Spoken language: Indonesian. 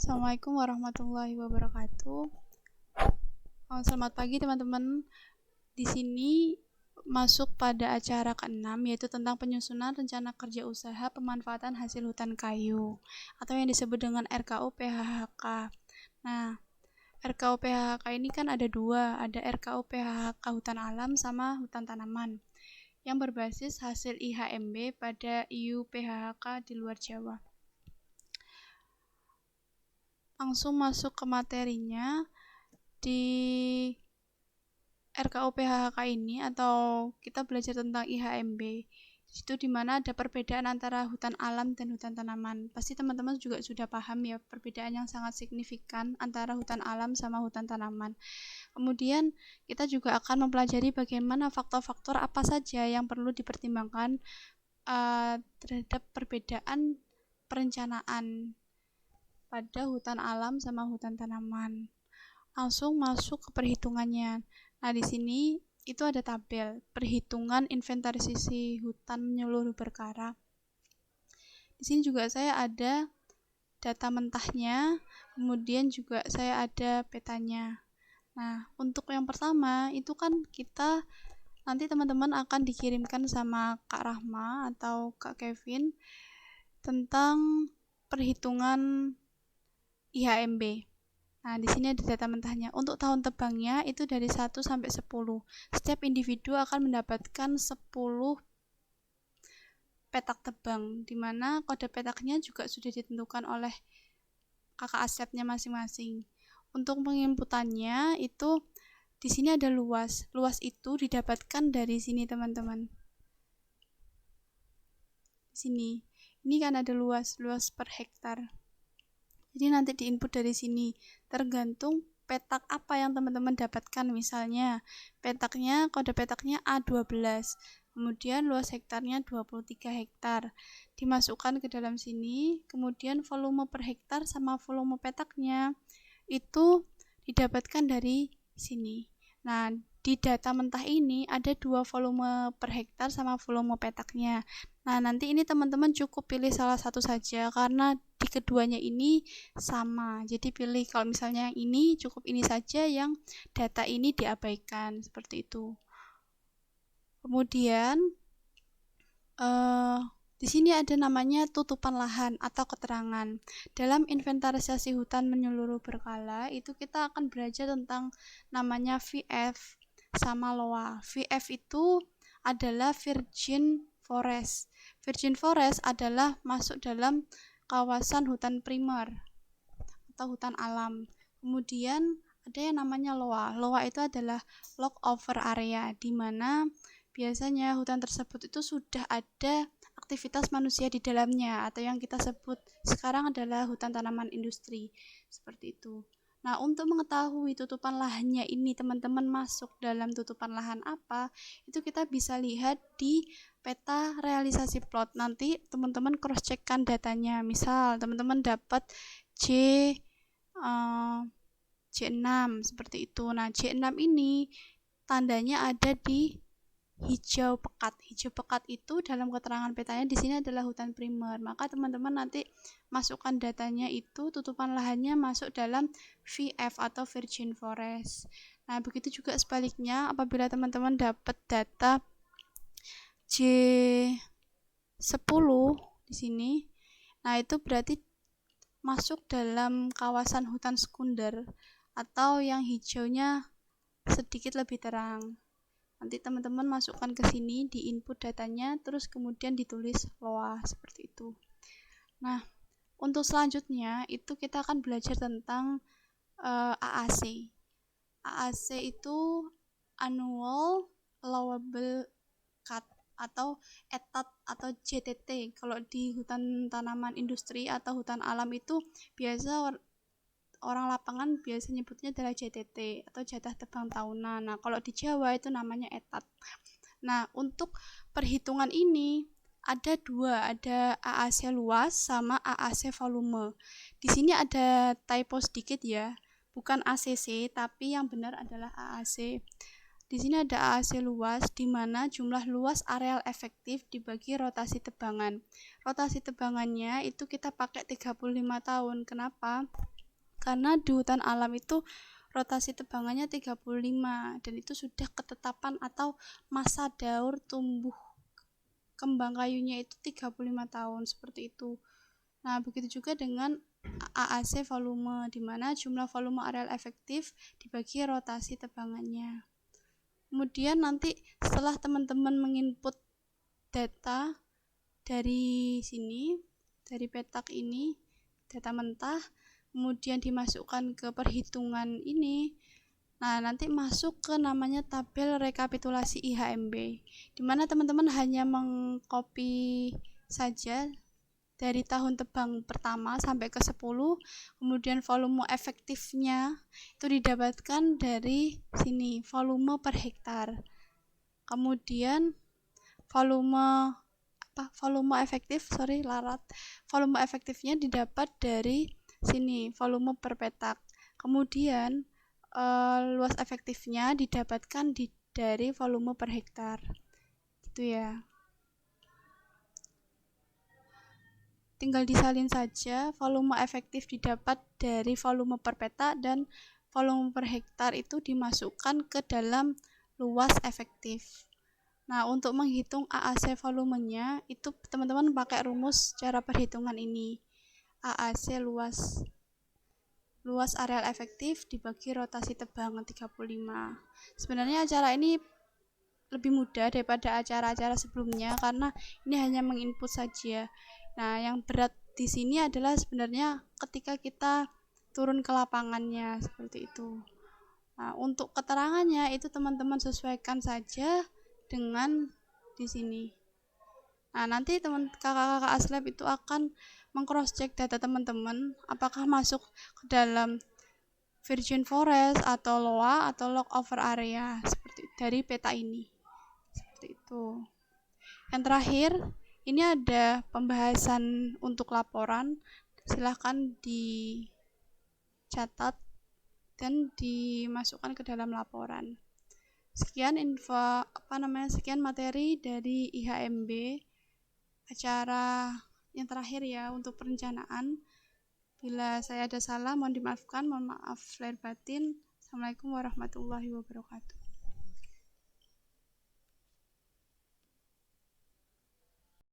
Assalamualaikum warahmatullahi wabarakatuh. Selamat pagi teman-teman. Di sini masuk pada acara ke-6 yaitu tentang penyusunan rencana kerja usaha pemanfaatan hasil hutan kayu atau yang disebut dengan RKU PHHK. Nah, RKU PHHK ini kan ada dua, ada RKU PHHK hutan alam sama hutan tanaman yang berbasis hasil IHMB pada IU PHHK di luar Jawa. Langsung masuk ke materinya. Di RKU PHHK ini atau kita belajar tentang IHMB, itu dimana ada perbedaan antara hutan alam dan hutan tanaman. Pasti teman-teman juga sudah paham ya perbedaan yang sangat signifikan antara hutan alam sama hutan tanaman. Kemudian kita juga akan mempelajari bagaimana faktor-faktor apa saja yang perlu dipertimbangkan terhadap perbedaan perencanaan pada hutan alam sama hutan tanaman. Langsung masuk ke perhitungannya. Nah, di sini itu ada tabel perhitungan inventarisasi hutan menyeluruh perkara. Di sini juga saya ada data mentahnya, kemudian juga saya ada petanya. Nah, untuk yang pertama itu kan kita nanti teman-teman akan dikirimkan sama Kak Rahma atau Kak Kevin tentang perhitungan IHMB. Nah, di sini ada data mentahnya. Untuk tahun tebangnya itu dari 1 sampai 10. Setiap individu akan mendapatkan 10 petak tebang, di mana kode petaknya juga sudah ditentukan oleh kakak asepnya masing-masing. Untuk penginputannya itu di sini ada luas. Luas itu didapatkan dari sini, teman-teman. Di sini. Ini kan ada luas per hektar. Jadi nanti diinput dari sini, tergantung petak apa yang teman-teman dapatkan. Misalnya, kode petaknya A12, kemudian luas hektarnya 23 hektar. Dimasukkan ke dalam sini, kemudian volume per hektar sama volume petaknya itu didapatkan dari sini. Nah, di data mentah ini ada 2 volume per hektar sama volume petaknya. Nah, nanti ini teman-teman cukup pilih salah satu saja karena di keduanya ini sama. Jadi pilih kalau misalnya yang ini cukup ini saja, yang data ini diabaikan, seperti itu. Kemudian di sini ada namanya tutupan lahan atau keterangan. Dalam inventarisasi hutan menyeluruh berkala itu kita akan belajar tentang namanya VF sama LOA. VF itu adalah virgin forest. Virgin forest adalah masuk dalam kawasan hutan primer atau hutan alam. Kemudian ada yang namanya LOA. LOA itu adalah log over area, di mana biasanya hutan tersebut itu sudah ada aktivitas manusia di dalamnya, atau yang kita sebut sekarang adalah hutan tanaman industri, seperti itu. Nah, untuk mengetahui tutupan lahannya ini teman-teman masuk dalam tutupan lahan apa, itu kita bisa lihat di peta realisasi plot. Nanti teman-teman cross checkkan datanya. Misal teman-teman dapat J6 seperti itu. Nah, J6 ini tandanya ada di hijau pekat. Hijau pekat itu dalam keterangan petanya di sini adalah hutan primer. Maka teman-teman nanti masukkan datanya itu tutupan lahannya masuk dalam VF atau virgin forest. Nah, begitu juga sebaliknya apabila teman-teman dapat data J10 di sini. Nah, itu berarti masuk dalam kawasan hutan sekunder atau yang hijaunya sedikit lebih terang. Nanti teman-teman masukkan ke sini di input datanya, terus kemudian ditulis LOA seperti itu. Nah, untuk selanjutnya itu kita akan belajar tentang AAC. AAC itu Annual Allowable Cut atau ETAT atau JTT. Kalau di hutan tanaman industri atau hutan alam itu biasa orang lapangan biasa nyebutnya adalah JTT atau jatah tebang tahunan. Nah, kalau di Jawa itu namanya ETAT. Nah, untuk perhitungan ini ada dua, ada AAC luas sama AAC volume. Di sini ada typo sedikit ya, bukan ACC, tapi yang benar adalah AAC. Di sini ada AAC luas, di mana jumlah luas areal efektif dibagi rotasi tebangan. Rotasi tebangannya itu kita pakai 35 tahun. Kenapa? Karena di hutan alam itu rotasi tebangannya 35 dan itu sudah ketetapan atau masa daur tumbuh kembang kayunya itu 35 tahun seperti itu. Nah, begitu juga dengan AAC volume, di mana jumlah volume areal efektif dibagi rotasi tebangannya. Kemudian nanti setelah teman-teman menginput data dari sini, dari petak ini, data mentah, kemudian dimasukkan ke perhitungan ini. Nah, nanti masuk ke namanya tabel rekapitulasi IHMB, di mana teman-teman hanya mengcopy saja dari tahun tebang pertama sampai ke 10, kemudian volume efektifnya itu didapatkan dari sini, volume per hektar. Kemudian volume efektifnya didapat dari sini, volume per petak. Kemudian luas efektifnya didapatkan dari volume per hektar. Gitu ya. Tinggal disalin saja, volume efektif didapat dari volume per petak dan volume per hektar itu dimasukkan ke dalam luas efektif. Nah, untuk menghitung AAC volumenya, itu teman-teman pakai rumus cara perhitungan ini. AAC luas areal efektif dibagi rotasi tebangan 35. Sebenarnya cara ini lebih mudah daripada acara-acara sebelumnya karena ini hanya menginput saja. Nah, yang berat di sini adalah sebenarnya ketika kita turun ke lapangannya seperti itu. Nah, untuk keterangannya itu teman-teman sesuaikan saja dengan di sini. Nah, nanti kakak-kakak aslab itu akan meng-cross check data teman-teman apakah masuk ke dalam virgin forest atau LOA atau log over area seperti dari peta ini. Seperti itu. Yang terakhir, ini ada pembahasan untuk laporan. Silahkan dicatat dan dimasukkan ke dalam laporan. Sekian sekian materi dari IHMB acara yang terakhir ya untuk perencanaan. Bila saya ada salah mohon dimaafkan, mohon maaf lahir batin. Assalamualaikum warahmatullahi wabarakatuh.